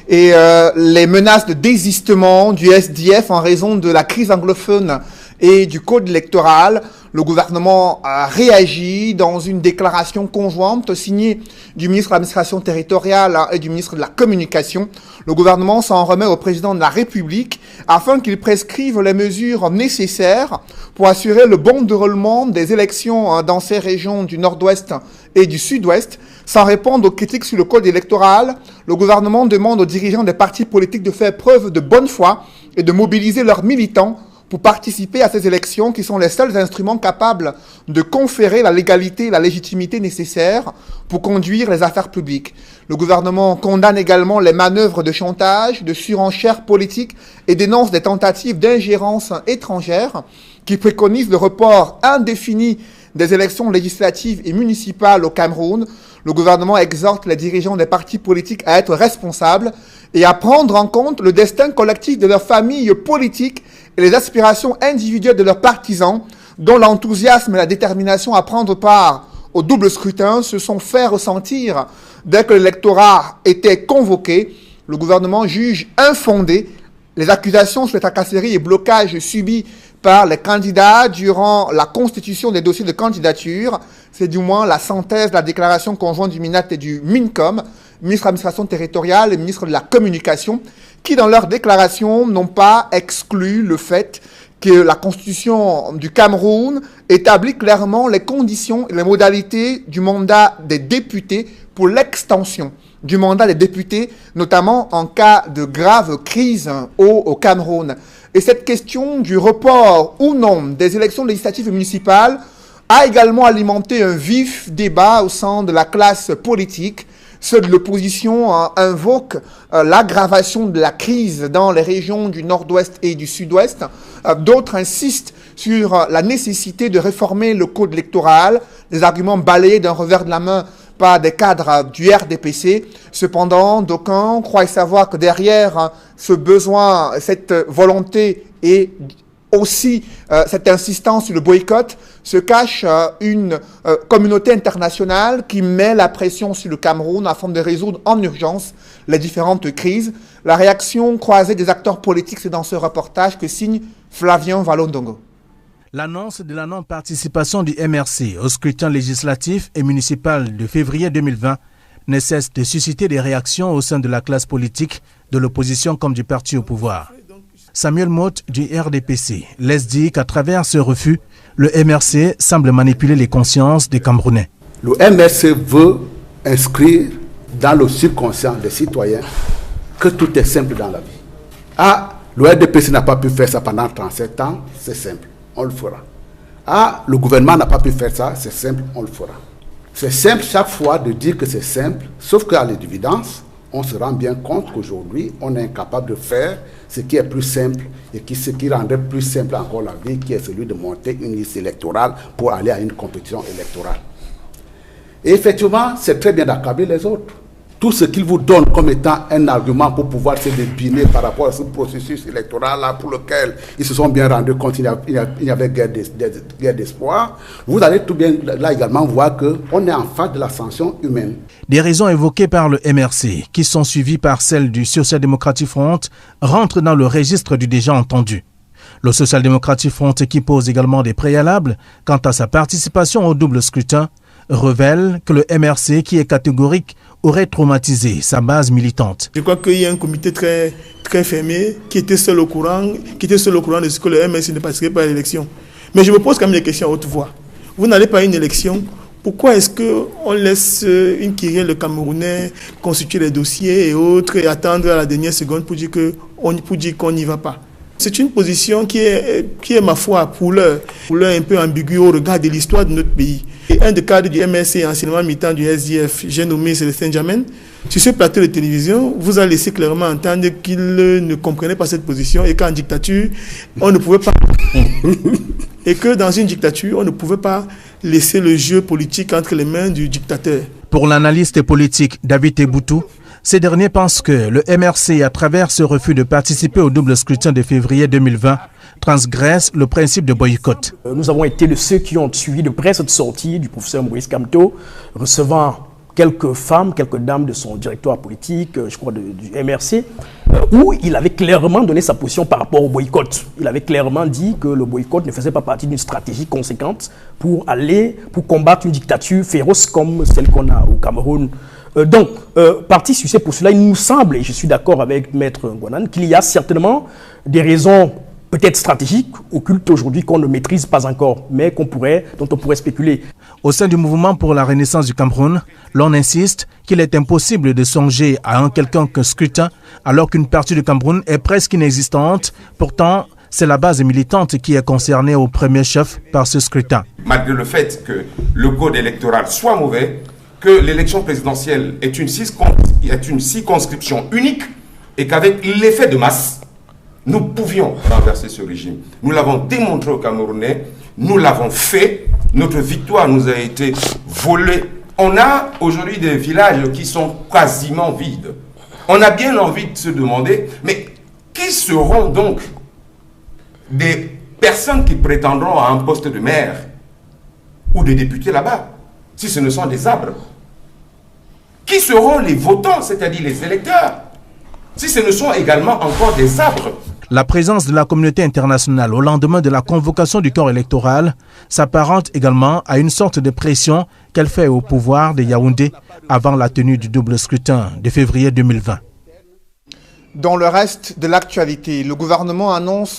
et les menaces de désistement du SDF en raison de la crise anglophone et du code électoral. Le gouvernement a réagi dans une déclaration conjointe signée du ministre de l'Administration territoriale et du ministre de la Communication. Le gouvernement s'en remet au président de la République afin qu'il prescrive les mesures nécessaires pour assurer le bon déroulement des élections dans ces régions du Nord-Ouest et du Sud-Ouest. Sans répondre aux critiques sur le code électoral, le gouvernement demande aux dirigeants des partis politiques de faire preuve de bonne foi et de mobiliser leurs militants pour participer à ces élections qui sont les seuls instruments capables de conférer la légalité et la légitimité nécessaires pour conduire les affaires publiques. Le gouvernement condamne également les manœuvres de chantage, de surenchère politique et dénonce des tentatives d'ingérence étrangère qui préconisent le report indéfini des élections législatives et municipales au Cameroun. Le gouvernement exhorte les dirigeants des partis politiques à être responsables et à prendre en compte le destin collectif de leurs familles politiques et les aspirations individuelles de leurs partisans, dont l'enthousiasme et la détermination à prendre part au double scrutin se sont fait ressentir dès que l'électorat était convoqué. Le gouvernement juge infondées les accusations sur les tracasseries et blocages subis par les candidats durant la constitution des dossiers de candidature. C'est du moins la synthèse de la déclaration conjointe du MINAT et du MINCOM, ministre de l'Administration territoriale et ministre de la Communication, qui dans leur déclaration n'ont pas exclu le fait que la constitution du Cameroun établit clairement les conditions et les modalités du mandat des députés pour l'extension du mandat des députés, notamment en cas de grave crise au Cameroun. Et cette question du report ou non des élections législatives et municipales a également alimenté un vif débat au sein de la classe politique. Ceux de l'opposition invoquent l'aggravation de la crise dans les régions du Nord-Ouest et du Sud-Ouest. D'autres insistent sur la nécessité de réformer le code électoral, des arguments balayés d'un revers de la main par des cadres du RDPC. Cependant, d'aucuns croient savoir que derrière ce besoin, cette volonté et aussi cette insistance sur le boycott se cache une communauté internationale qui met la pression sur le Cameroun afin de résoudre en urgence les différentes crises. La réaction croisée des acteurs politiques, c'est dans ce reportage que signe Flavien Valondongo. L'annonce de la non-participation du MRC au scrutin législatif et municipal de février 2020 ne cesse de susciter des réactions au sein de la classe politique, de l'opposition comme du parti au pouvoir. Samuel Motte du RDPC laisse dire qu'à travers ce refus, le MRC semble manipuler les consciences des Camerounais. Le MRC veut inscrire dans le subconscient des citoyens que tout est simple dans la vie. Ah, le RDPC n'a pas pu faire ça pendant 37 ans, c'est simple, on le fera. Ah, le gouvernement n'a pas pu faire ça, c'est simple, on le fera. C'est simple chaque fois de dire que c'est simple, sauf qu'à l'évidence, on se rend bien compte qu'aujourd'hui, on est incapable de faire ce qui est plus simple et ce qui rendrait plus simple encore la vie, qui est celui de monter une liste électorale pour aller à une compétition électorale. Et effectivement, c'est très bien d'accabler les autres. Tout ce qu'ils vous donnent comme étant un argument pour pouvoir se débiner par rapport à ce processus électoral-là pour lequel ils se sont bien rendus compte qu'il y avait guerre d'espoir, vous allez tout bien là également voir qu'on est en face de la sanction humaine. Des raisons évoquées par le MRC, qui sont suivies par celles du Social Democratic Front, rentrent dans le registre du déjà entendu. Le Social Democratic Front, qui pose également des préalables quant à sa participation au double scrutin, révèle que le MRC, qui est catégorique, aurait traumatisé sa base militante. Je crois qu'il y a un comité très fermé qui était seul au courant de ce que le MRC ne participerait pas à l'élection. Mais je me pose quand même des questions à haute voix. Vous n'allez pas à une élection, pourquoi est-ce qu'on laisse une kyrielle de Camerounais constituer les dossiers et autres et attendre à la dernière seconde pour dire qu'on n'y va pas? C'est une position qui est ma foi, pour l'heure un peu ambiguë au regard de l'histoire de notre pays. Et un des cadres du MRC, anciennement militant du SDF, j'ai nommé Célestin Jamen, sur ce plateau de télévision, vous a laissé clairement entendre qu'il ne comprenait pas cette position et qu'en dictature, on ne pouvait pas... et que dans une dictature, on ne pouvait pas laisser le jeu politique entre les mains du dictateur. Pour l'analyste politique David Eboutou, ces derniers pensent que le MRC, à travers ce refus de participer au double scrutin de février 2020, transgresse le principe de boycott. Nous avons été ceux qui ont suivi de près cette sortie du professeur Maurice Kamto, recevant quelques femmes, quelques dames de son directoire politique, je crois du MRC, où il avait clairement donné sa position par rapport au boycott. Il avait clairement dit que le boycott ne faisait pas partie d'une stratégie conséquente pour combattre une dictature féroce comme celle qu'on a au Cameroun. Donc, parti sur ces postulats, il nous semble, et je suis d'accord avec Maître Ngouanan, qu'il y a certainement des raisons peut-être stratégiques, occultes aujourd'hui, qu'on ne maîtrise pas encore, mais dont on pourrait spéculer. Au sein du mouvement pour la renaissance du Cameroun, l'on insiste qu'il est impossible de songer à un quelconque scrutin alors qu'une partie du Cameroun est presque inexistante. Pourtant, c'est la base militante qui est concernée au premier chef par ce scrutin. Malgré le fait que le code électoral soit mauvais, que l'élection présidentielle est une circonscription unique et qu'avec l'effet de masse, nous pouvions renverser ce régime. Nous l'avons démontré aux Camerounais, nous l'avons fait, notre victoire nous a été volée. On a aujourd'hui des villages qui sont quasiment vides. On a bien envie de se demander, mais qui seront donc des personnes qui prétendront à un poste de maire ou de député là-bas, si ce ne sont des arbres? Qui seront les votants, c'est-à-dire les électeurs, si ce ne sont également encore des arbres? La présence de la communauté internationale au lendemain de la convocation du corps électoral s'apparente également à une sorte de pression qu'elle fait au pouvoir de Yaoundé avant la tenue du double scrutin de février 2020. Dans le reste de l'actualité, le gouvernement annonce